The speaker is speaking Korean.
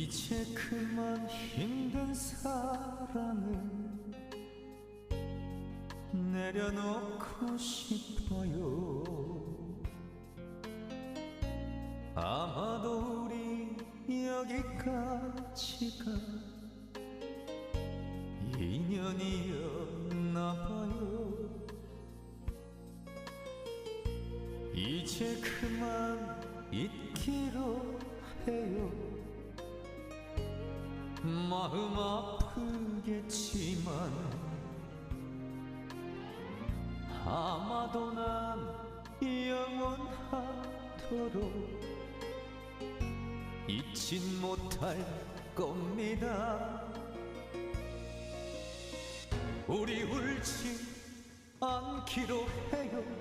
이제 그만 힘든 사랑을 내려놓고 싶어요. 아마도 우리 여기까지가 인연이었나봐요. 이제 그만 잊기로 해요. 마음 아프겠지만 아마도 난 영원하도록 잊진 못할 겁니다. 우리 울지 않기로 해요.